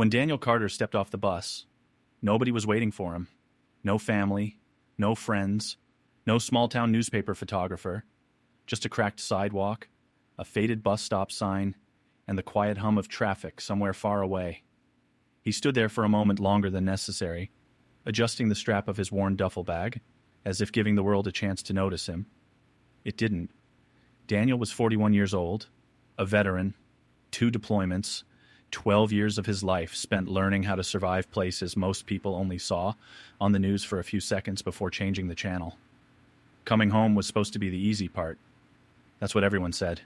When Daniel Carter stepped off the bus, nobody was waiting for him. No family, no friends, no small-town newspaper photographer, just a cracked sidewalk, a faded bus stop sign, and the quiet hum of traffic somewhere far away. He stood there for a moment longer than necessary, adjusting the strap of his worn duffel bag, as if giving the world a chance to notice him. It didn't. Daniel was 41 years old, a veteran, 2 deployments, 12 years of his life spent learning how to survive places most people only saw on the news for a few seconds before changing the channel. Coming home was supposed to be the easy part. That's what everyone said.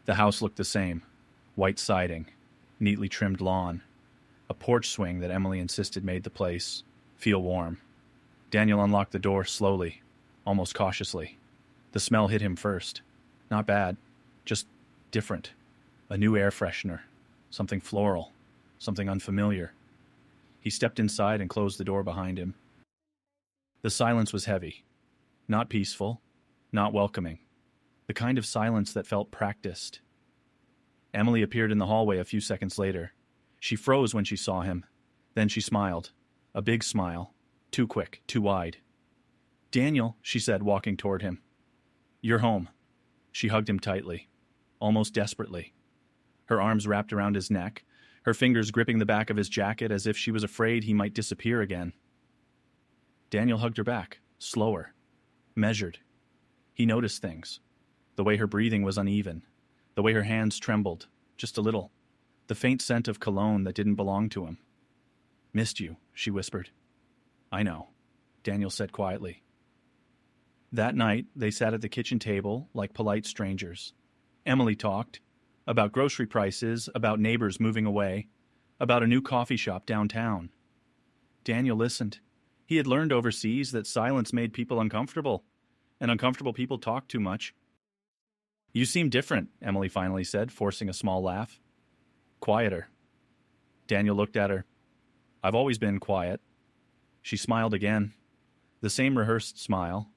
The house looked the same. White siding, neatly trimmed lawn, a porch swing that Emily insisted made the place feel warm. Daniel unlocked the door slowly, almost cautiously. The smell hit him first. Not bad, just different. A new air freshener, something floral, something unfamiliar. He stepped inside and closed the door behind him. The silence was heavy, not peaceful, not welcoming. The kind of silence that felt practiced. Emily appeared in the hallway a few seconds later. She froze when she saw him. Then she smiled. A big smile. Too quick, too wide. "Daniel," she said, walking toward him. "You're home." She hugged him tightly, almost desperately. Her arms wrapped around his neck, her fingers gripping the back of his jacket as if she was afraid he might disappear again. Daniel hugged her back, slower, measured. He noticed things. The way her breathing was uneven. The way her hands trembled, just a little. The faint scent of cologne that didn't belong to him. "Missed you," she whispered. "I know," Daniel said quietly. That night, they sat at the kitchen table like polite strangers. Emily talked about grocery prices, about neighbors moving away, about a new coffee shop downtown. Daniel listened. He had learned overseas that silence made people uncomfortable, and uncomfortable people talked too much. "You seem different," Emily finally said, forcing a small laugh. "Quieter." Daniel looked at her. "I've always been quiet." She smiled again. The same rehearsed smile.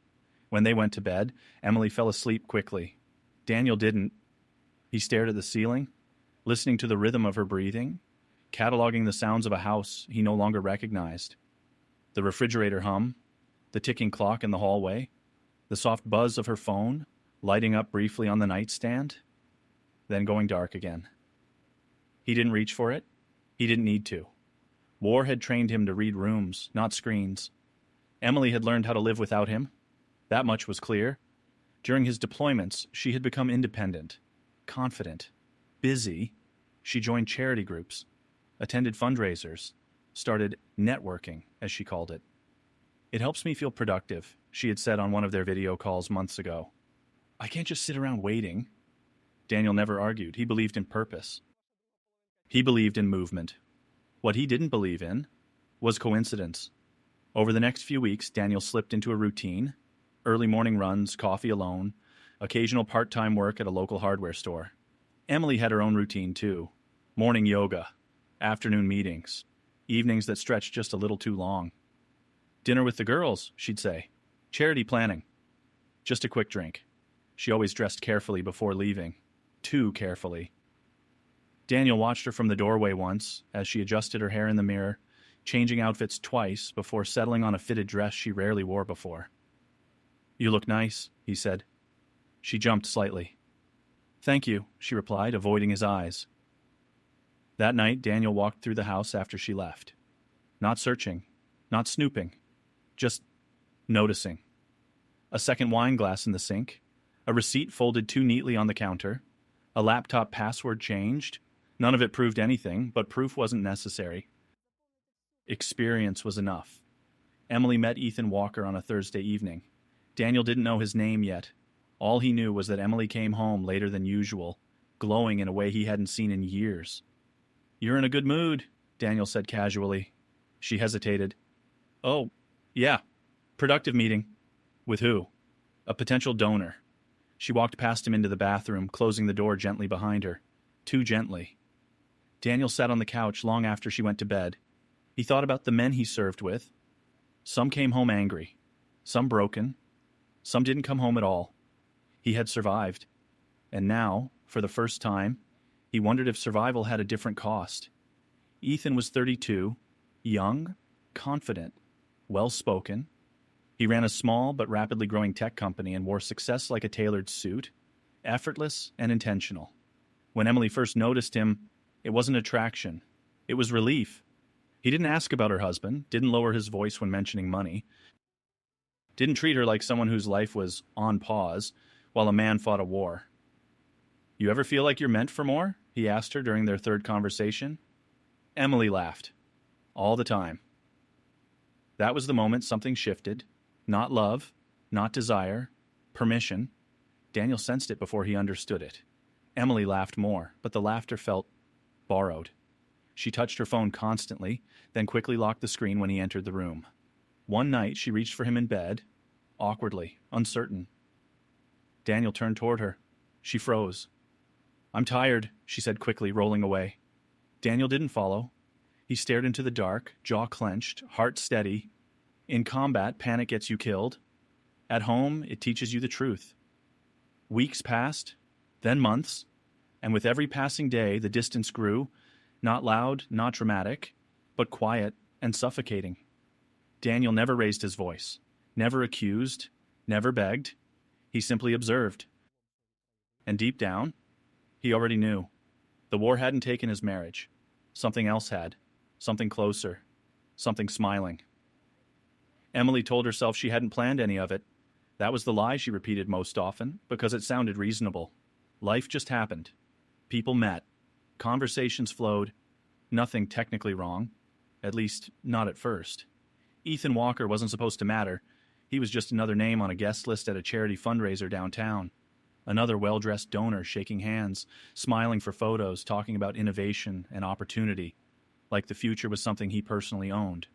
When they went to bed, Emily fell asleep quickly. Daniel didn't. He stared at the ceiling, listening to the rhythm of her breathing, cataloging the sounds of a house he no longer recognized. The refrigerator hum, the ticking clock in the hallway, the soft buzz of her phone, lighting up briefly on the nightstand, then going dark again. He didn't reach for it. He didn't need to. War had trained him to read rooms, not screens. Emily had learned how to live without him. That much was clear. During his deployments, she had become independent, confident, busy. She joined charity groups, attended fundraisers, started networking, as she called it. "It helps me feel productive," she had said on one of their video calls months ago. "I can't just sit around waiting." Daniel never argued. He believed in purpose. He believed in movement. What he didn't believe in was coincidence. Over the next few weeks, Daniel slipped into a routine: early morning runs, coffee alone, occasional part-time work at a local hardware store. Emily had her own routine too. Morning yoga, afternoon meetings, evenings that stretched just a little too long. "Dinner with the girls," she'd say. "Charity planning." Just a quick drink. She always dressed carefully before leaving. Too carefully. Daniel watched her from the doorway once as she adjusted her hair in the mirror, changing outfits twice before settling on a fitted dress she rarely wore before. "You look nice," he said. She jumped slightly. "Thank you," she replied, avoiding his eyes. That night, Daniel walked through the house after she left. Not searching, not snooping, just noticing. A second wine glass in the sink, a receipt folded too neatly on the counter, a laptop password changed. None of it proved anything, but proof wasn't necessary. Experience was enough. Emily met Ethan Walker on a Thursday evening. Daniel didn't know his name yet. All he knew was that Emily came home later than usual, glowing in a way he hadn't seen in years. "You're in a good mood," Daniel said casually. She hesitated. "Oh, yeah. Productive meeting." "With who?" "A potential donor." She walked past him into the bathroom, closing the door gently behind her. Too gently. Daniel sat on the couch long after she went to bed. He thought about the men he served with. Some came home angry. Some broken. Some didn't come home at all. He had survived. And now, for the first time, he wondered if survival had a different cost. Ethan was 32, young, confident, well-spoken. He ran a small but rapidly growing tech company and wore success like a tailored suit, effortless and intentional. When Emily first noticed him, it wasn't attraction. It was relief. He didn't ask about her husband, didn't lower his voice when mentioning money, didn't treat her like someone whose life was on pause while a man fought a war. "You ever feel like you're meant for more?" he asked her during their third conversation. Emily laughed. "All the time." That was the moment something shifted. Not love, not desire, permission. Daniel sensed it before he understood it. Emily laughed more, but the laughter felt borrowed. She touched her phone constantly, then quickly locked the screen when he entered the room. One night, she reached for him in bed, awkwardly, uncertain. Daniel turned toward her. She froze. "I'm tired," she said quickly, rolling away. Daniel didn't follow. He stared into the dark, jaw clenched, heart steady. In combat, panic gets you killed. At home, it teaches you the truth. Weeks passed, then months, and with every passing day, the distance grew, not loud, not dramatic, but quiet and suffocating. Daniel never raised his voice, never accused, never begged. He simply observed. And deep down, he already knew. The war hadn't taken his marriage. Something else had. Something closer. Something smiling. Emily told herself she hadn't planned any of it. That was the lie she repeated most often, because it sounded reasonable. Life just happened. People met. Conversations flowed. Nothing technically wrong. At least, not at first. Ethan Walker wasn't supposed to matter. He was just another name on a guest list at a charity fundraiser downtown. Another well-dressed donor shaking hands, smiling for photos, talking about innovation and opportunity, like the future was something he personally owned.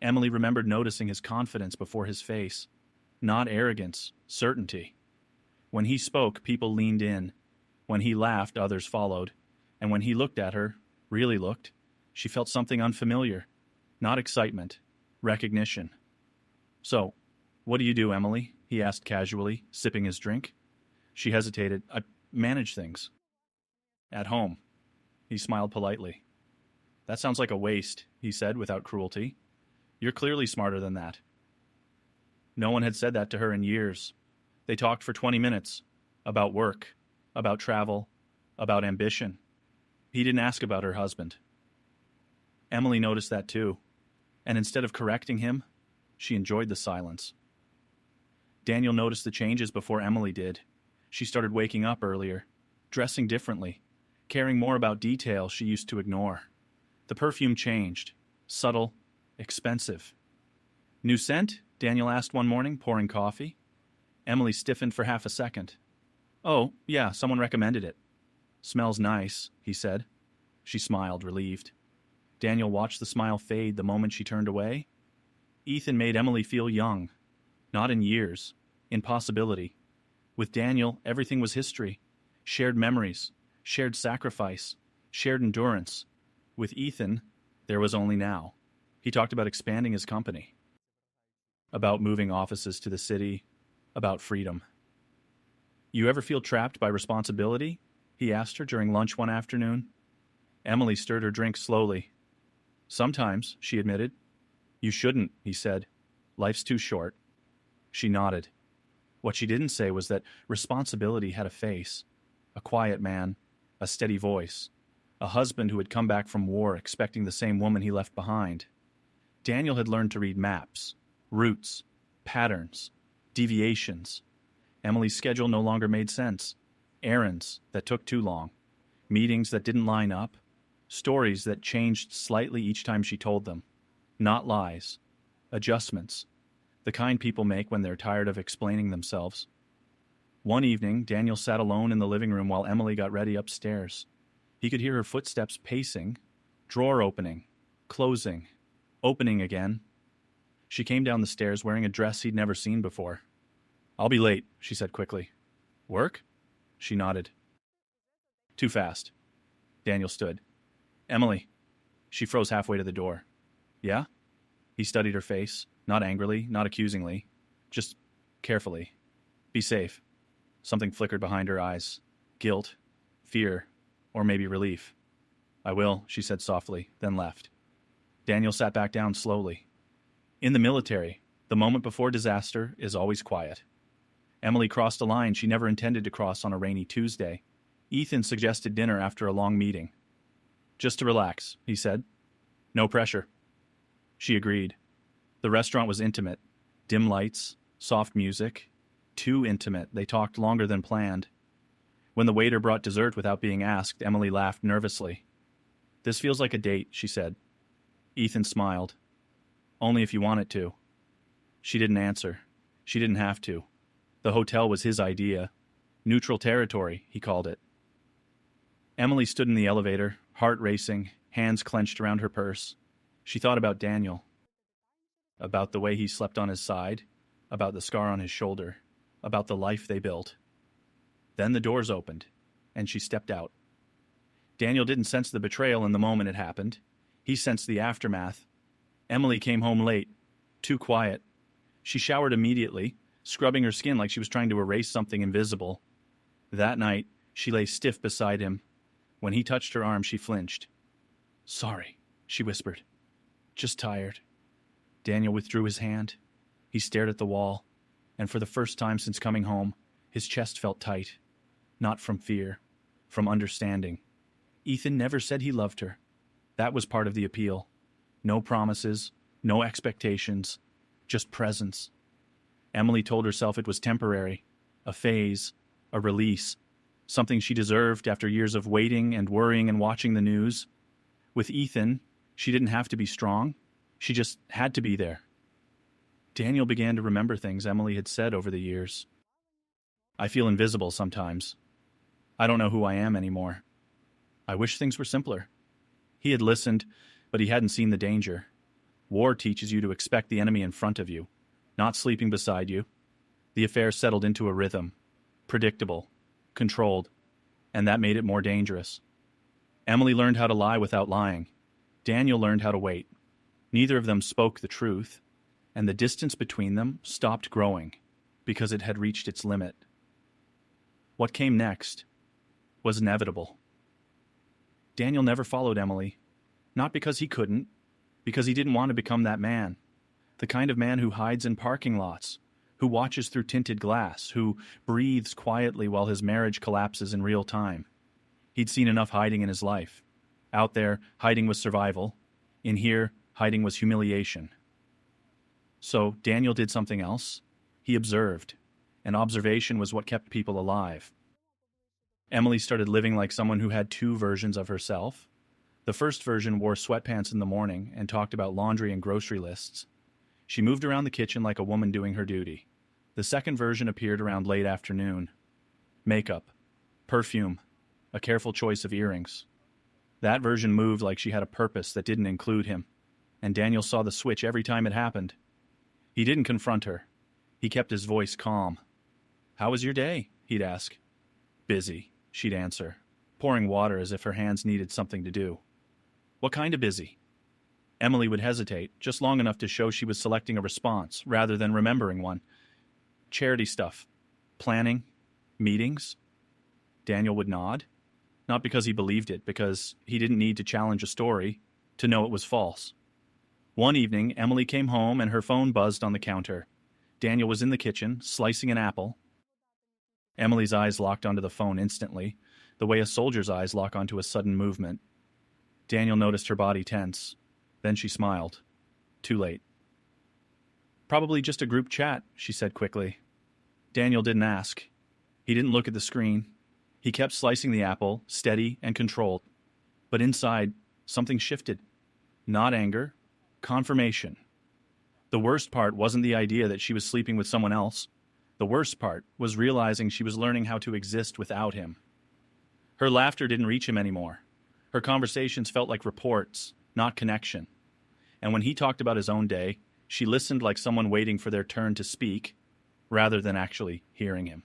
Emily remembered noticing his confidence before his face. Not arrogance, certainty. When he spoke, people leaned in. When he laughed, others followed. And when he looked at her, really looked, she felt something unfamiliar. Not excitement, recognition. "So, what do you do, Emily?" he asked casually, sipping his drink. She hesitated. "I manage things." "At home." He smiled politely. "That sounds like a waste," he said without cruelty. "You're clearly smarter than that." No one had said that to her in years. They talked for 20 minutes. About work, about travel, about ambition. He didn't ask about her husband. Emily noticed that too. And instead of correcting him, she enjoyed the silence. Daniel noticed the changes before Emily did. She started waking up earlier, dressing differently, caring more about details she used to ignore. The perfume changed. Subtle, expensive. "New scent?" Daniel asked one morning, pouring coffee. Emily stiffened for half a second. "Oh, yeah, someone recommended it." "Smells nice," he said. She smiled, relieved. Daniel watched the smile fade the moment she turned away. Ethan made Emily feel young. Not in years, in possibility. With Daniel, everything was history. Shared memories, shared sacrifice, shared endurance. With Ethan, there was only now. He talked about expanding his company. About moving offices to the city. About freedom. "You ever feel trapped by responsibility?" he asked her during lunch one afternoon. Emily stirred her drink slowly. "Sometimes," she admitted. "You shouldn't," he said. "Life's too short." She nodded. What she didn't say was that responsibility had a face. A quiet man. A steady voice. A husband who had come back from war expecting the same woman he left behind. Daniel had learned to read maps. Routes. Patterns. Deviations. Emily's schedule no longer made sense. Errands that took too long. Meetings that didn't line up. Stories that changed slightly each time she told them. Not lies. Adjustments. The kind people make when they're tired of explaining themselves. One evening, Daniel sat alone in the living room while Emily got ready upstairs. He could hear her footsteps pacing, drawer opening, closing, opening again. She came down the stairs wearing a dress he'd never seen before. "I'll be late," she said quickly. "Work?" She nodded. "Too fast." Daniel stood. "Emily." She froze halfway to the door. "Yeah?" He studied her face, not angrily, not accusingly, just carefully. "Be safe." Something flickered behind her eyes. Guilt, fear, or maybe relief. "I will," she said softly, then left. Daniel sat back down slowly. In the military, the moment before disaster is always quiet. Emily crossed a line she never intended to cross on a rainy Tuesday. Ethan suggested dinner after a long meeting. "Just to relax," he said. "No pressure." She agreed. The restaurant was intimate. Dim lights, soft music. Too intimate, they talked longer than planned. When the waiter brought dessert without being asked, Emily laughed nervously. "This feels like a date," she said. Ethan smiled. "Only if you want it to." She didn't answer. She didn't have to. The hotel was his idea. Neutral territory, he called it. Emily stood in the elevator, heart racing, hands clenched around her purse. She thought about Daniel. About the way he slept on his side, about the scar on his shoulder, about the life they built. Then the doors opened, and she stepped out. Daniel didn't sense the betrayal in the moment it happened. He sensed the aftermath. Emily came home late, too quiet. She showered immediately, scrubbing her skin like she was trying to erase something invisible. That night, she lay stiff beside him. When he touched her arm, she flinched. "Sorry," she whispered. "Just tired." Daniel withdrew his hand. He stared at the wall, and for the first time since coming home, his chest felt tight. Not from fear, from understanding. Ethan never said he loved her. That was part of the appeal. No promises, no expectations, just presence. Emily told herself it was temporary, a phase, a release, something she deserved after years of waiting and worrying and watching the news. With Ethan, she didn't have to be strong. She just had to be there. Daniel began to remember things Emily had said over the years. "I feel invisible sometimes. I don't know who I am anymore. I wish things were simpler." He had listened, but he hadn't seen the danger. War teaches you to expect the enemy in front of you, not sleeping beside you. The affair settled into a rhythm, predictable, controlled, and that made it more dangerous. Emily learned how to lie without lying. Daniel learned how to wait. Neither of them spoke the truth, and the distance between them stopped growing because it had reached its limit. What came next was inevitable. Daniel never followed Emily, not because he couldn't, because he didn't want to become that man, the kind of man who hides in parking lots, who watches through tinted glass, who breathes quietly while his marriage collapses in real time. He'd seen enough hiding in his life. Out there, hiding was survival. In here, hiding was humiliation. So Daniel did something else. He observed, and observation was what kept people alive. Emily started living like someone who had two versions of herself. The first version wore sweatpants in the morning and talked about laundry and grocery lists. She moved around the kitchen like a woman doing her duty. The second version appeared around late afternoon. Makeup, perfume, a careful choice of earrings. That version moved like she had a purpose that didn't include him, and Daniel saw the switch every time it happened. He didn't confront her. He kept his voice calm. "How was your day?" he'd ask. "Busy," she'd answer, pouring water as if her hands needed something to do. "What kind of busy?" Emily would hesitate, just long enough to show she was selecting a response rather than remembering one. "Charity stuff. Planning. Meetings." Daniel would nod. Not because he believed it, because he didn't need to challenge a story to know it was false. One evening, Emily came home and her phone buzzed on the counter. Daniel was in the kitchen, slicing an apple. Emily's eyes locked onto the phone instantly, the way a soldier's eyes lock onto a sudden movement. Daniel noticed her body tense. Then she smiled. Too late. "Probably just a group chat," she said quickly. Daniel didn't ask. He didn't look at the screen. He kept slicing the apple, steady and controlled. But inside, something shifted. Not anger. Confirmation. The worst part wasn't the idea that she was sleeping with someone else. The worst part was realizing she was learning how to exist without him. Her laughter didn't reach him anymore. Her conversations felt like reports, not connection. And when he talked about his own day, she listened like someone waiting for their turn to speak, rather than actually hearing him.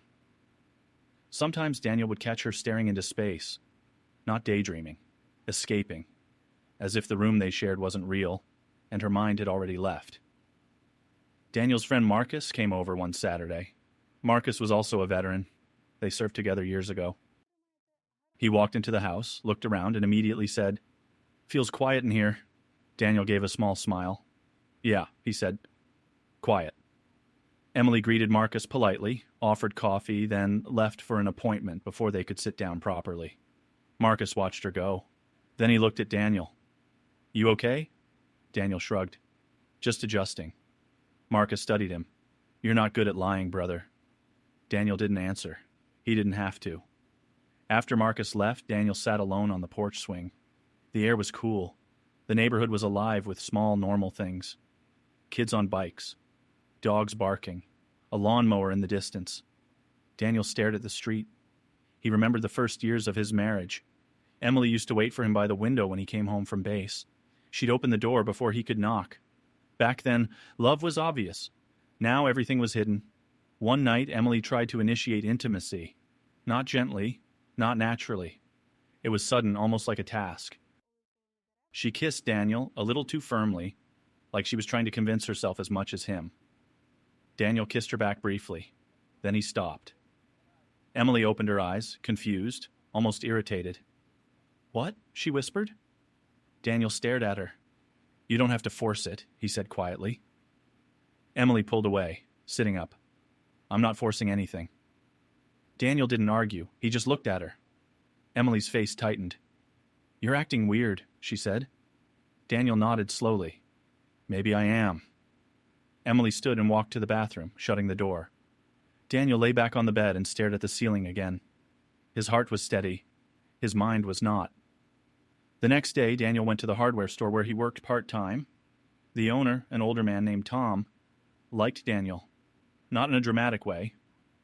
Sometimes Daniel would catch her staring into space, not daydreaming, escaping, as if the room they shared wasn't real, and her mind had already left. Daniel's friend Marcus came over one Saturday. Marcus was also a veteran. They served together years ago. He walked into the house, looked around, and immediately said, Feels quiet in here. Daniel gave a small smile. Yeah, he said. Quiet. Emily greeted Marcus politely, offered coffee, then left for an appointment before they could sit down properly. Marcus watched her go. Then he looked at Daniel. You okay? Daniel shrugged. Just adjusting. Marcus studied him. You're not good at lying, brother. Daniel didn't answer. He didn't have to. After Marcus left, Daniel sat alone on the porch swing. The air was cool. The neighborhood was alive with small, normal things. Kids on bikes. Dogs barking. A lawnmower in the distance. Daniel stared at the street. He remembered the first years of his marriage. Emily used to wait for him by the window when he came home from base. She'd open the door before he could knock. Back then, love was obvious. Now everything was hidden. One night, Emily tried to initiate intimacy. Not gently, not naturally. It was sudden, almost like a task. She kissed Daniel a little too firmly, like she was trying to convince herself as much as him. Daniel kissed her back briefly. Then he stopped. Emily opened her eyes, confused, almost irritated. What? She whispered. Daniel stared at her. You don't have to force it, he said quietly. Emily pulled away, sitting up. I'm not forcing anything. Daniel didn't argue. He just looked at her. Emily's face tightened. You're acting weird, she said. Daniel nodded slowly. Maybe I am. Emily stood and walked to the bathroom, shutting the door. Daniel lay back on the bed and stared at the ceiling again. His heart was steady. His mind was not. The next day, Daniel went to the hardware store where he worked part-time. The owner, an older man named Tom, liked Daniel. Not in a dramatic way,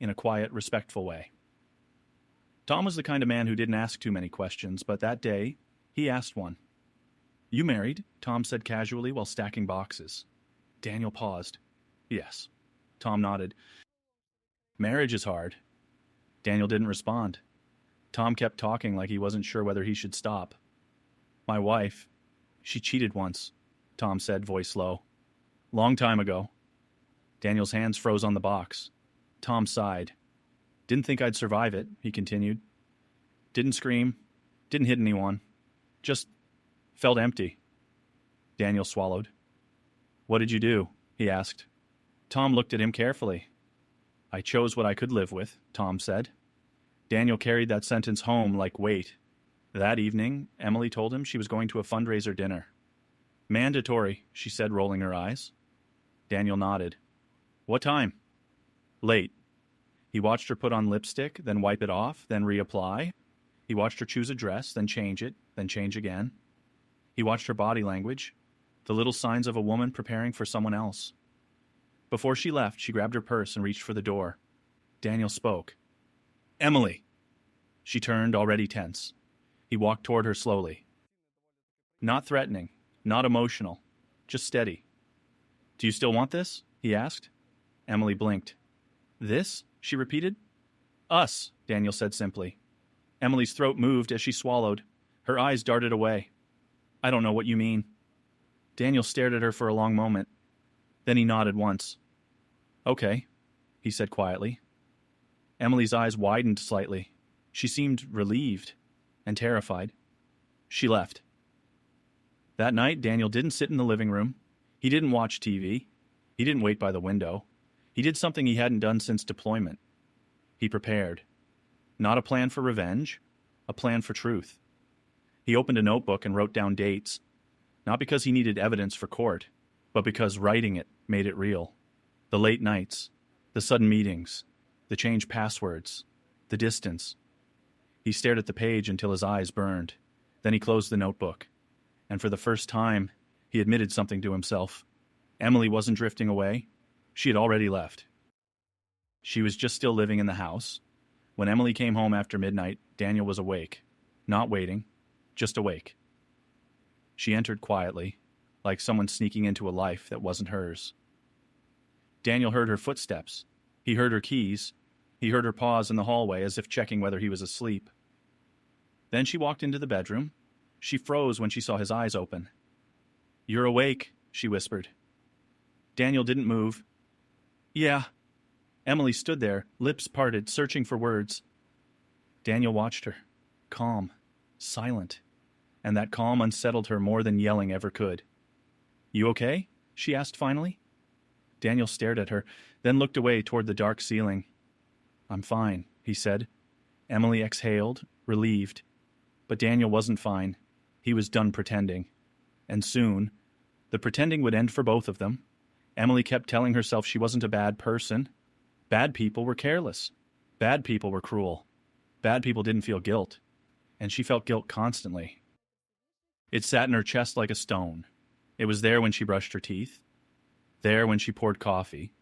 in a quiet, respectful way. Tom was the kind of man who didn't ask too many questions, but that day, he asked one. You married? Tom said casually while stacking boxes. Daniel paused. Yes. Tom nodded. Marriage is hard. Daniel didn't respond. Tom kept talking like he wasn't sure whether he should stop. My wife, she cheated once, Tom said, voice low. Long time ago. Daniel's hands froze on the box. Tom sighed. Didn't think I'd survive it, he continued. Didn't scream. Didn't hit anyone. Just felt empty. Daniel swallowed. What did you do? He asked. Tom looked at him carefully. I chose what I could live with, Tom said. Daniel carried that sentence home like weight. That evening, Emily told him she was going to a fundraiser dinner. Mandatory, she said, rolling her eyes. Daniel nodded. What time? Late. He watched her put on lipstick, then wipe it off, then reapply. He watched her choose a dress, then change it, then change again. He watched her body language, the little signs of a woman preparing for someone else. Before she left, she grabbed her purse and reached for the door. Daniel spoke. Emily! She turned, already tense. He walked toward her slowly. Not threatening, not emotional, just steady. Do you still want this? He asked. Emily blinked. This? She repeated. Us, Daniel said simply. Emily's throat moved as she swallowed. Her eyes darted away. I don't know what you mean. Daniel stared at her for a long moment. Then he nodded once. Okay, he said quietly. Emily's eyes widened slightly. She seemed relieved and terrified. She left. That night, Daniel didn't sit in the living room. He didn't watch TV. He didn't wait by the window. He did something he hadn't done since deployment. He prepared. Not a plan for revenge, a plan for truth. He opened a notebook and wrote down dates, not because he needed evidence for court, but because writing it made it real. The late nights, the sudden meetings, the changed passwords, the distance. He stared at the page until his eyes burned. Then he closed the notebook. And for the first time, he admitted something to himself. Emily wasn't drifting away. She had already left. She was just still living in the house. When Emily came home after midnight, Daniel was awake. Not waiting, just awake. She entered quietly, like someone sneaking into a life that wasn't hers. Daniel heard her footsteps. He heard her keys. He heard her pause in the hallway as if checking whether he was asleep. Then she walked into the bedroom. She froze when she saw his eyes open. You're awake, she whispered. Daniel didn't move. Yeah. Emily stood there, lips parted, searching for words. Daniel watched her, calm, silent. and that calm unsettled her more than yelling ever could. "You okay?" she asked finally. Daniel stared at her, then looked away toward the dark ceiling. "I'm fine," he said. Emily exhaled, relieved. But Daniel wasn't fine. He was done pretending. And soon, the pretending would end for both of them. Emily kept telling herself she wasn't a bad person. Bad people were careless. Bad people were cruel. Bad people didn't feel guilt. And she felt guilt constantly. It sat in her chest like a stone. It was there when she brushed her teeth. There when she poured coffee.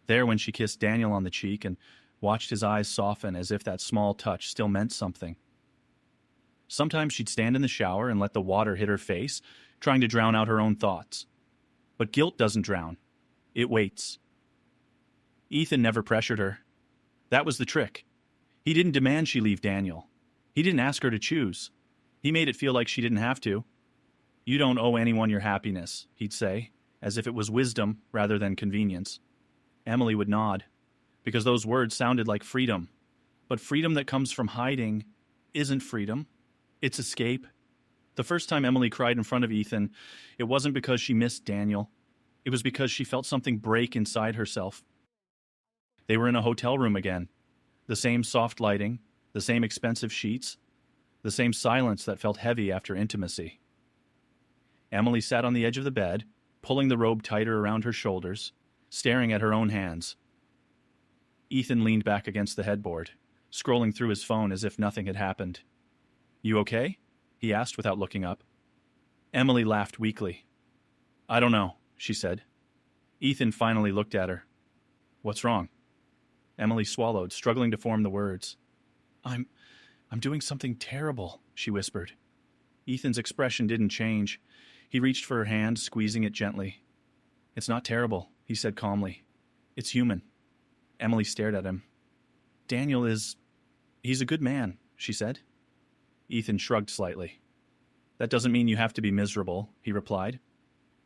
There when she kissed Daniel on the cheek and watched his eyes soften as if that small touch still meant something. Sometimes she'd stand in the shower and let the water hit her face, trying to drown out her own thoughts. But guilt doesn't drown. It waits. Ethan never pressured her. That was the trick. He didn't demand she leave Daniel. He didn't ask her to choose. He made it feel like she didn't have to. "You don't owe anyone your happiness," he'd say, as if it was wisdom rather than convenience. Emily would nod, because those words sounded like freedom. But freedom that comes from hiding isn't freedom. It's escape. The first time Emily cried in front of Ethan, it wasn't because she missed Daniel. It was because she felt something break inside herself. They were in a hotel room again. The same soft lighting, the same expensive sheets, the same silence that felt heavy after intimacy. Emily sat on the edge of the bed, pulling the robe tighter around her shoulders, staring at her own hands. Ethan leaned back against the headboard, scrolling through his phone as if nothing had happened. "You okay?" he asked without looking up. Emily laughed weakly. "I don't know," she said. Ethan finally looked at her. "What's wrong?" Emily swallowed, struggling to form the words. I'm doing something terrible," she whispered. Ethan's expression didn't change. He reached for her hand, squeezing it gently. "It's not terrible," he said calmly. "It's human." Emily stared at him. He's a good man," she said. Ethan shrugged slightly. "That doesn't mean you have to be miserable," he replied.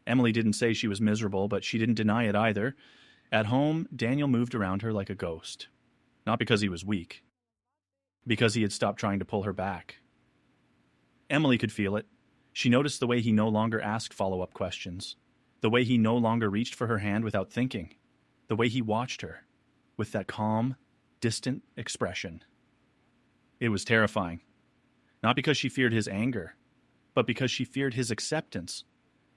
Emily didn't say she was miserable, but she didn't deny it either. At home, Daniel moved around her like a ghost. Not because he was weak. Because he had stopped trying to pull her back. Emily could feel it. She noticed the way he no longer asked follow-up questions. The way he no longer reached for her hand without thinking. The way he watched her, with that calm, distant expression. It was terrifying. Not because she feared his anger, but because she feared his acceptance.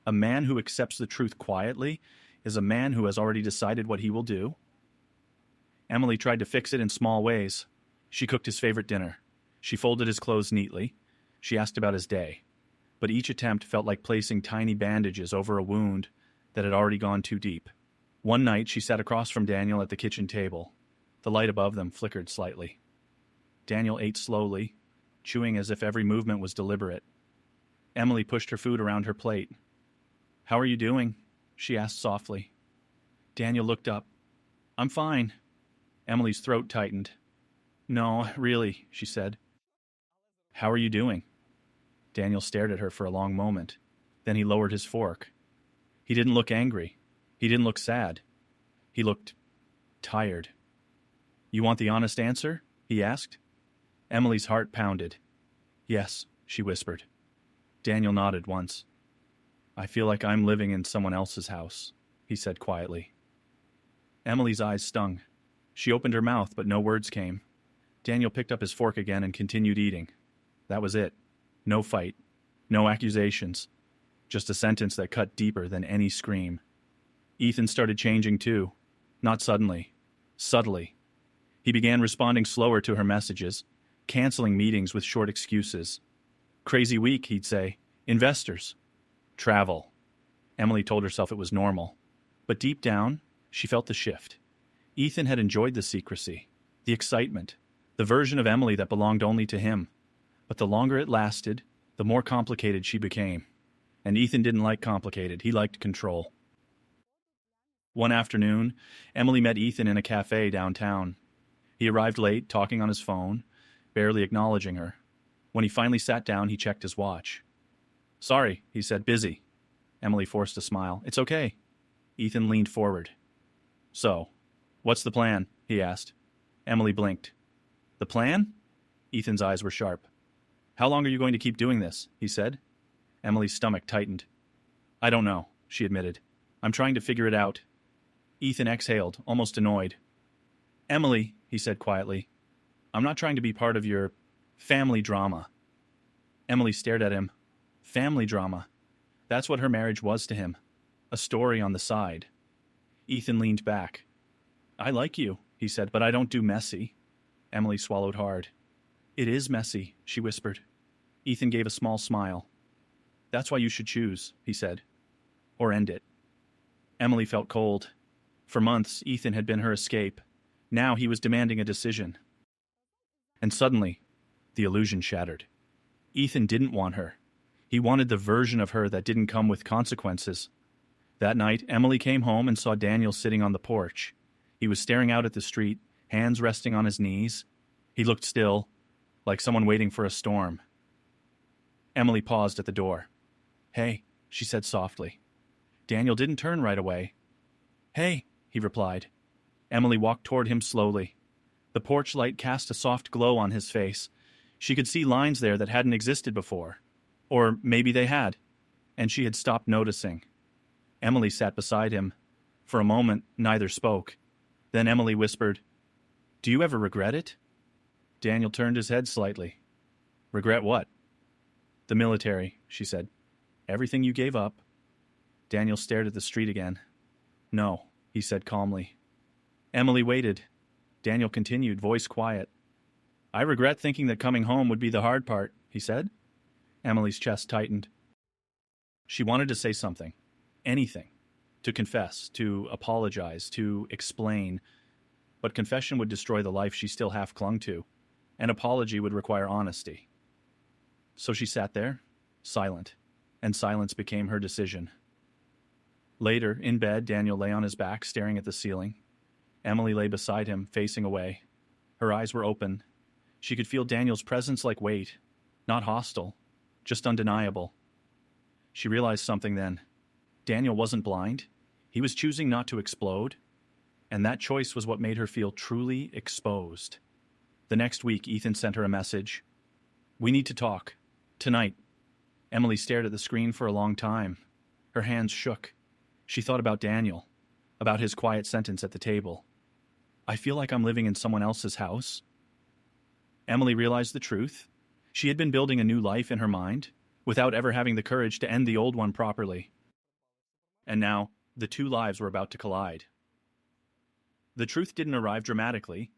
A man who accepts the truth quietly is a man who has already decided what he will do. Emily tried to fix it in small ways. She cooked his favorite dinner. She folded his clothes neatly. She asked about his day. But each attempt felt like placing tiny bandages over a wound that had already gone too deep. One night, she sat across from Daniel at the kitchen table. The light above them flickered slightly. Daniel ate slowly, chewing as if every movement was deliberate. Emily pushed her food around her plate. "How are you doing?" she asked softly. Daniel looked up. "I'm fine." Emily's throat tightened. "No, really," she said. "How are you doing?" Daniel stared at her for a long moment. Then he lowered his fork. He didn't look angry. He didn't look sad. He looked tired. "You want the honest answer?" he asked. Emily's heart pounded. "Yes," she whispered. Daniel nodded once. "I feel like I'm living in someone else's house," he said quietly. Emily's eyes stung. She opened her mouth, but no words came. Daniel picked up his fork again and continued eating. That was it. No fight. No accusations. Just a sentence that cut deeper than any scream. Ethan started changing too. Not suddenly. Subtly. He began responding slower to her messages, canceling meetings with short excuses. "Crazy week," he'd say. "Investors. Travel." Emily told herself it was normal. But deep down, she felt the shift. Ethan had enjoyed the secrecy, the excitement, the version of Emily that belonged only to him. But the longer it lasted, the more complicated she became. And Ethan didn't like complicated. He liked control. One afternoon, Emily met Ethan in a cafe downtown. He arrived late, talking on his phone, barely acknowledging her. When he finally sat down, he checked his watch. "Sorry," he said, "busy." Emily forced a smile. "It's okay." Ethan leaned forward. "So, what's the plan?" he asked. Emily blinked. "The plan?" Ethan's eyes were sharp. How long are you going to keep doing this? He said. Emily's stomach tightened. I don't know, she admitted. I'm trying to figure it out. Ethan exhaled, almost annoyed. Emily, he said quietly, I'm not trying to be part of your family drama. Emily stared at him. Family drama. That's what her marriage was to him. A story on the side. Ethan leaned back. I like you, he said, but I don't do messy. Emily swallowed hard. It is messy, she whispered. Ethan gave a small smile. That's why you should choose, he said. Or end it. Emily felt cold. For months, Ethan had been her escape. Now he was demanding a decision. And suddenly, the illusion shattered. Ethan didn't want her. He wanted the version of her that didn't come with consequences. That night, Emily came home and saw Daniel sitting on the porch. He was staring out at the street, hands resting on his knees. He looked still, like someone waiting for a storm. Emily paused at the door. Hey, she said softly. Daniel didn't turn right away. Hey, he replied. Emily walked toward him slowly. The porch light cast a soft glow on his face. She could see lines there that hadn't existed before. Or maybe they had, and she had stopped noticing. Emily sat beside him. For a moment, neither spoke. Then Emily whispered, Do you ever regret it? Daniel turned his head slightly. Regret what? The military, she said. Everything you gave up. Daniel stared at the street again. No, he said calmly. Emily waited. Daniel continued, voice quiet. I regret thinking that coming home would be the hard part, he said. Emily's chest tightened. She wanted to say something. Anything. To confess, to apologize, to explain. But confession would destroy the life she still half clung to. An apology would require honesty. So she sat there, silent, and silence became her decision. Later, in bed, Daniel lay on his back, staring at the ceiling. Emily lay beside him, facing away. Her eyes were open. She could feel Daniel's presence like weight, not hostile, just undeniable. She realized something then. Daniel wasn't blind. He was choosing not to explode, and that choice was what made her feel truly exposed. The next week, Ethan sent her a message. We need to talk. Tonight. Emily stared at the screen for a long time. Her hands shook. She thought about Daniel, about his quiet sentence at the table. I feel like I'm living in someone else's house. Emily realized the truth. She had been building a new life in her mind, without ever having the courage to end the old one properly. And now, the two lives were about to collide. The truth didn't arrive dramatically.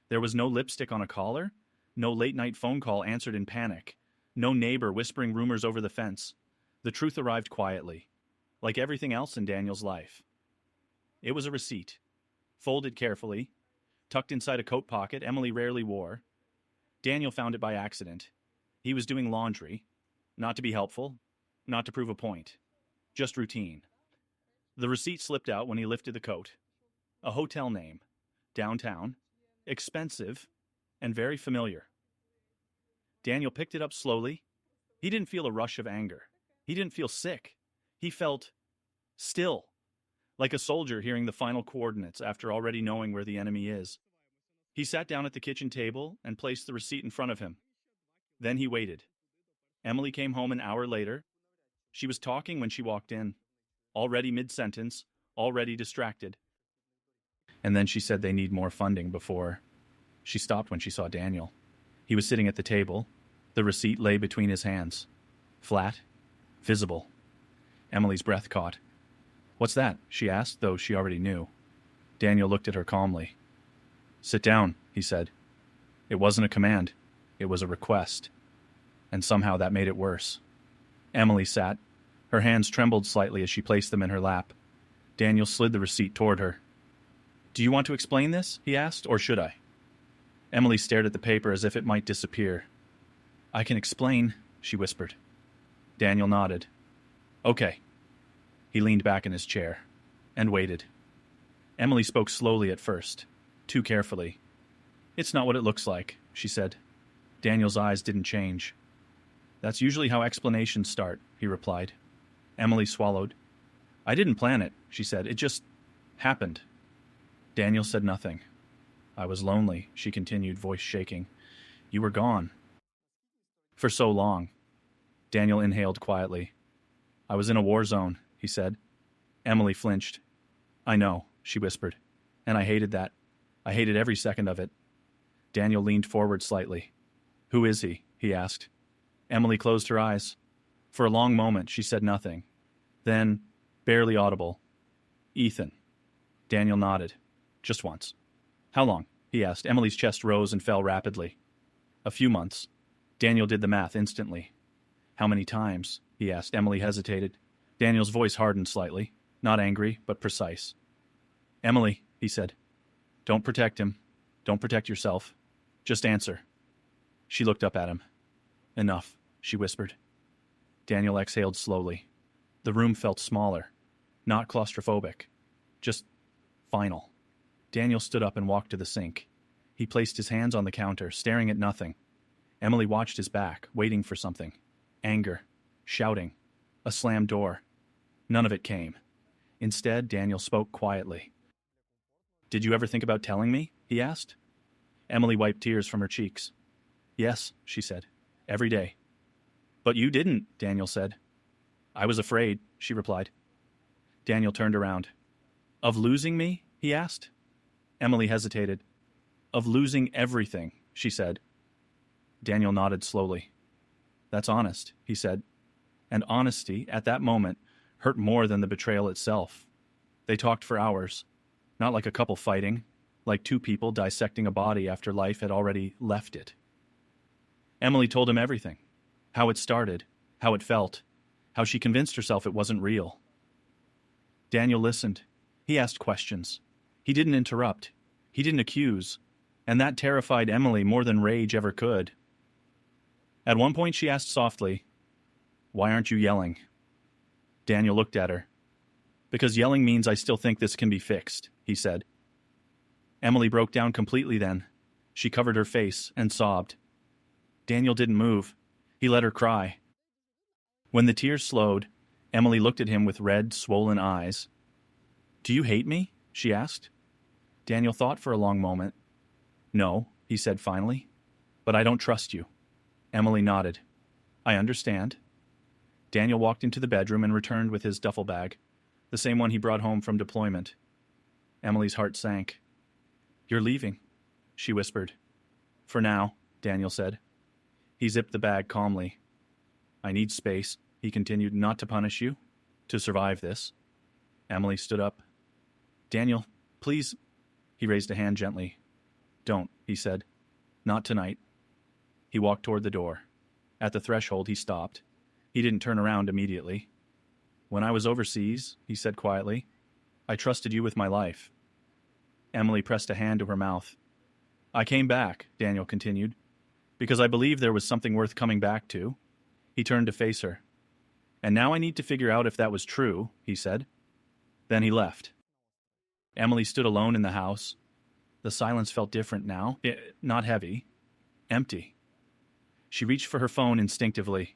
There was no lipstick on a collar, no late-night phone call answered in panic, no neighbor whispering rumors over the fence. The truth arrived quietly, like everything else in Daniel's life. It was a receipt, folded carefully, tucked inside a coat pocket Emily rarely wore. Daniel found it by accident. He was doing laundry, not to be helpful, not to prove a point, just routine. The receipt slipped out when he lifted the coat. A hotel name, downtown, expensive, and very familiar. Daniel picked it up slowly. He didn't feel a rush of anger. He didn't feel sick. He felt still, like a soldier hearing the final coordinates after already knowing where the enemy is. He sat down at the kitchen table and placed the receipt in front of him. Then he waited. Emily came home an hour later. She was talking when she walked in, already mid-sentence, already distracted. And then she said they need more funding before. She stopped when she saw Daniel. He was sitting at the table. The receipt lay between his hands. Flat, visible. Emily's breath caught. What's that? She asked, though she already knew. Daniel looked at her calmly. Sit down, he said. It wasn't a command. It was a request. And somehow that made it worse. Emily sat. Her hands trembled slightly as she placed them in her lap. Daniel slid the receipt toward her. Do you want to explain this? He asked, or should I? Emily stared at the paper as if it might disappear. I can explain, she whispered. Daniel nodded. Okay. He leaned back in his chair and waited. Emily spoke slowly at first, too carefully. It's not what it looks like, she said. Daniel's eyes didn't change. That's usually how explanations start, he replied. Emily swallowed. I didn't plan it, she said. It just happened. Daniel said nothing. I was lonely, she continued, voice shaking. You were gone. For so long. Daniel inhaled quietly. I was in a war zone, he said. Emily flinched. I know, she whispered. And I hated that. I hated every second of it. Daniel leaned forward slightly. Who is he? He asked. Emily closed her eyes. For a long moment, she said nothing. Then, barely audible, Ethan. Daniel nodded. Just once. How long? He asked. Emily's chest rose and fell rapidly. A few months. Daniel did the math instantly. How many times? He asked. Emily hesitated. Daniel's voice hardened slightly. Not angry, but precise. Emily, he said. Don't protect him. Don't protect yourself. Just answer. She looked up at him. Enough, she whispered. Daniel exhaled slowly. The room felt smaller. Not claustrophobic. Just final. Daniel stood up and walked to the sink. He placed his hands on the counter, staring at nothing. Emily watched his back, waiting for something. Anger. Shouting. A slammed door. None of it came. Instead, Daniel spoke quietly. Did you ever think about telling me? He asked. Emily wiped tears from her cheeks. Yes, she said. Every day. But you didn't, Daniel said. I was afraid, she replied. Daniel turned around. Of losing me? He asked. Emily hesitated. Of losing everything, she said. Daniel nodded slowly. That's honest, he said. And honesty, at that moment, hurt more than the betrayal itself. They talked for hours, not like a couple fighting, like two people dissecting a body after life had already left it. Emily told him everything. How it started, how it felt, how she convinced herself it wasn't real. Daniel listened. He asked questions. He didn't interrupt. He didn't accuse. And that terrified Emily more than rage ever could. At one point she asked softly, Why aren't you yelling? Daniel looked at her. Because yelling means I still think this can be fixed, he said. Emily broke down completely then. She covered her face and sobbed. Daniel didn't move. He let her cry. When the tears slowed, Emily looked at him with red, swollen eyes. Do you hate me? She asked. Daniel thought for a long moment. No, he said finally. But I don't trust you. Emily nodded. I understand. Daniel walked into the bedroom and returned with his duffel bag, the same one he brought home from deployment. Emily's heart sank. You're leaving, she whispered. For now, Daniel said. He zipped the bag calmly. I need space, he continued, not to punish you, to survive this. Emily stood up. Daniel, please. He raised a hand gently. Don't, he said. Not tonight. He walked toward the door. At the threshold, he stopped. He didn't turn around immediately. When I was overseas, he said quietly, I trusted you with my life. Emily pressed a hand to her mouth. I came back, Daniel continued, because I believed there was something worth coming back to. He turned to face her. And now I need to figure out if that was true, he said. Then he left. Emily stood alone in the house. The silence felt different now, not heavy, empty. She reached for her phone instinctively.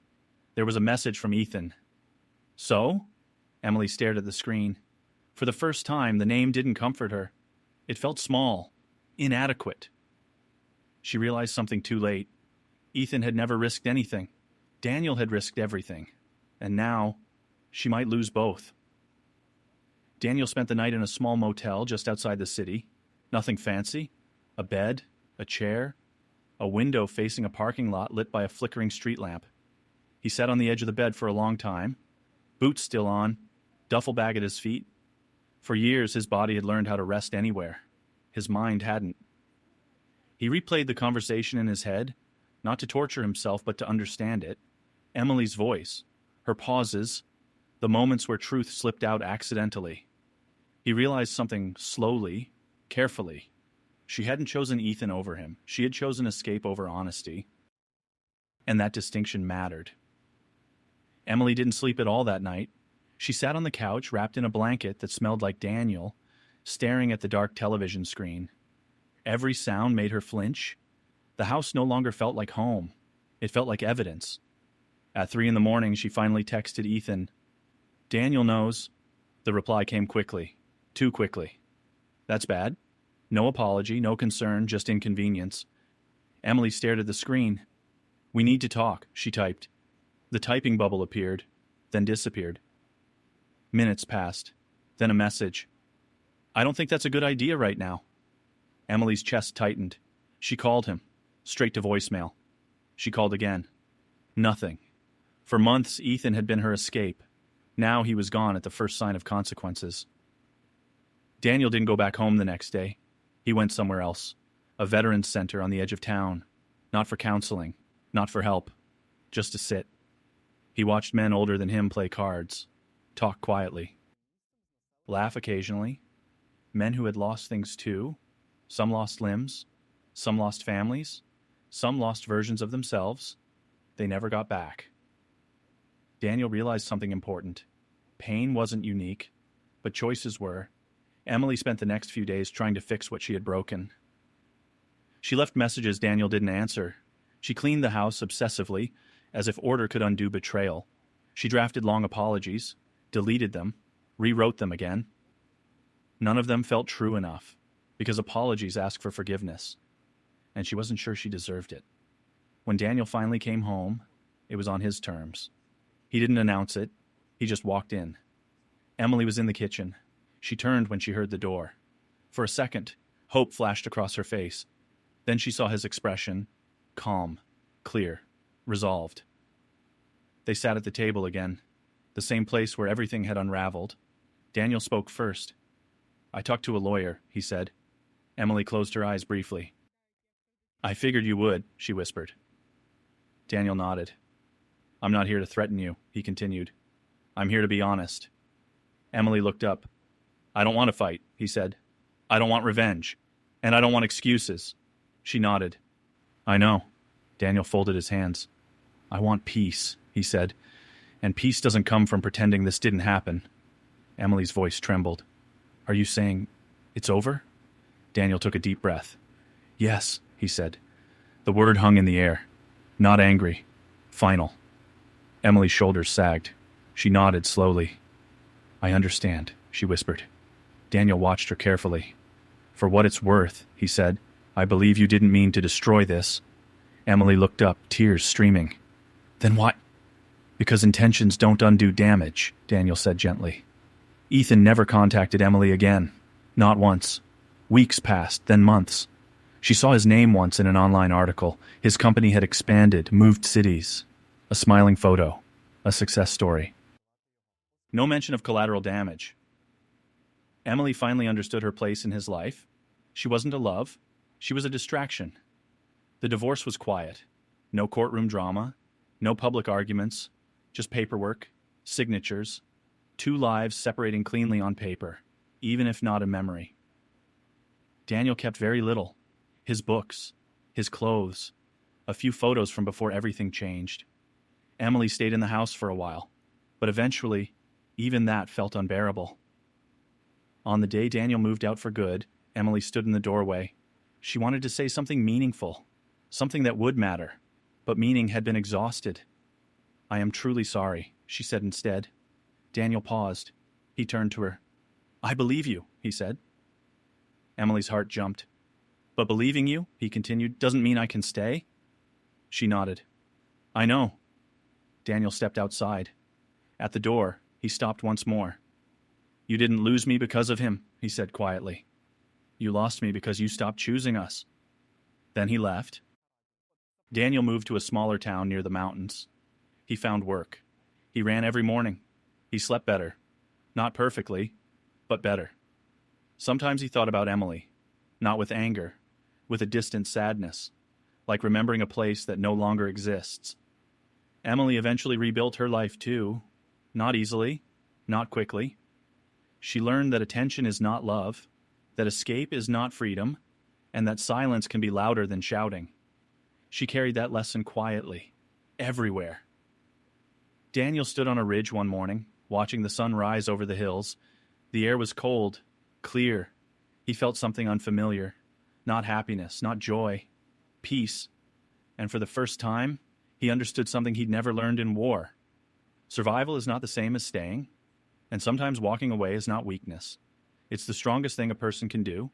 There was a message from Ethan. So? Emily stared at the screen. For the first time, the name didn't comfort her. It felt small, inadequate. She realized something too late. Ethan had never risked anything. Daniel had risked everything. And now, she might lose both. Daniel spent the night in a small motel just outside the city. Nothing fancy. A bed, a chair, a window facing a parking lot lit by a flickering street lamp. He sat on the edge of the bed for a long time, boots still on, duffel bag at his feet. For years, his body had learned how to rest anywhere. His mind hadn't. He replayed the conversation in his head, not to torture himself, but to understand it. Emily's voice, her pauses, the moments where truth slipped out accidentally. He realized something slowly, carefully. She hadn't chosen Ethan over him. She had chosen escape over honesty. And that distinction mattered. Emily didn't sleep at all that night. She sat on the couch, wrapped in a blanket that smelled like Daniel, staring at the dark television screen. Every sound made her flinch. The house no longer felt like home. It felt like evidence. At 3 a.m, she finally texted Ethan. Daniel knows. The reply came quickly. Too quickly. That's bad. No apology, no concern, just inconvenience. Emily stared at the screen. "We need to talk," she typed. The typing bubble appeared, then disappeared. Minutes passed. Then a message. "I don't think that's a good idea right now." Emily's chest tightened. She called him, straight to voicemail. She called again. Nothing. For months, Ethan had been her escape. Now he was gone at the first sign of consequences. Daniel didn't go back home the next day. He went somewhere else. A veterans center on the edge of town. Not for counseling, not for help, just to sit. He watched men older than him play cards, talk quietly, laugh occasionally. Men who had lost things too. Some lost limbs, some lost families, some lost versions of themselves. They never got back. Daniel realized something important. Pain wasn't unique, but choices were. Emily spent the next few days trying to fix what she had broken. She left messages Daniel didn't answer. She cleaned the house obsessively, as if order could undo betrayal. She drafted long apologies, deleted them, rewrote them again. None of them felt true enough, because apologies ask for forgiveness, and she wasn't sure she deserved it. When Daniel finally came home, it was on his terms. He didn't announce it. He just walked in. Emily was in the kitchen. She turned when she heard the door. For a second, hope flashed across her face. Then she saw his expression, calm, clear, resolved. They sat at the table again, the same place where everything had unraveled. Daniel spoke first. "I talked to a lawyer," he said. Emily closed her eyes briefly. "I figured you would," she whispered. Daniel nodded. "I'm not here to threaten you," he continued. "I'm here to be honest." Emily looked up. "I don't want to fight," he said. "I don't want revenge. And I don't want excuses." She nodded. "I know." Daniel folded his hands. "I want peace," he said. "And peace doesn't come from pretending this didn't happen." Emily's voice trembled. "Are you saying it's over?" Daniel took a deep breath. "Yes," he said. The word hung in the air. Not angry. Final. Emily's shoulders sagged. She nodded slowly. "I understand," she whispered. Daniel watched her carefully. "For what it's worth," he said, "I believe you didn't mean to destroy this." Emily looked up, tears streaming. "Then why?" "Because intentions don't undo damage," Daniel said gently. Ethan never contacted Emily again. Not once. Weeks passed, then months. She saw his name once in an online article. His company had expanded, moved cities. A smiling photo. A success story. No mention of collateral damage. Emily finally understood her place in his life. She wasn't a love. She was a distraction. The divorce was quiet. No courtroom drama. No public arguments. Just paperwork. Signatures. 2 lives separating cleanly on paper, even if not in memory. Daniel kept very little. His books. His clothes. A few photos from before everything changed. Emily stayed in the house for a while, but eventually, even that felt unbearable. On the day Daniel moved out for good, Emily stood in the doorway. She wanted to say something meaningful, something that would matter, but meaning had been exhausted. "I am truly sorry," she said instead. Daniel paused. He turned to her. "I believe you," he said. Emily's heart jumped. "But believing you," he continued, "doesn't mean I can stay?" She nodded. "I know." Daniel stepped outside. At the door, he stopped once more. "You didn't lose me because of him," he said quietly. "You lost me because you stopped choosing us." Then he left. Daniel moved to a smaller town near the mountains. He found work. He ran every morning. He slept better. Not perfectly, but better. Sometimes he thought about Emily, not with anger, with a distant sadness, like remembering a place that no longer exists. Emily eventually rebuilt her life too, not easily, not quickly. She learned that attention is not love, that escape is not freedom, and that silence can be louder than shouting. She carried that lesson quietly, everywhere. Daniel stood on a ridge one morning, watching the sun rise over the hills. The air was cold, clear. He felt something unfamiliar. Not happiness, not joy. Peace. And for the first time, he understood something he'd never learned in war. Survival is not the same as staying, and sometimes walking away is not weakness. It's the strongest thing a person can do.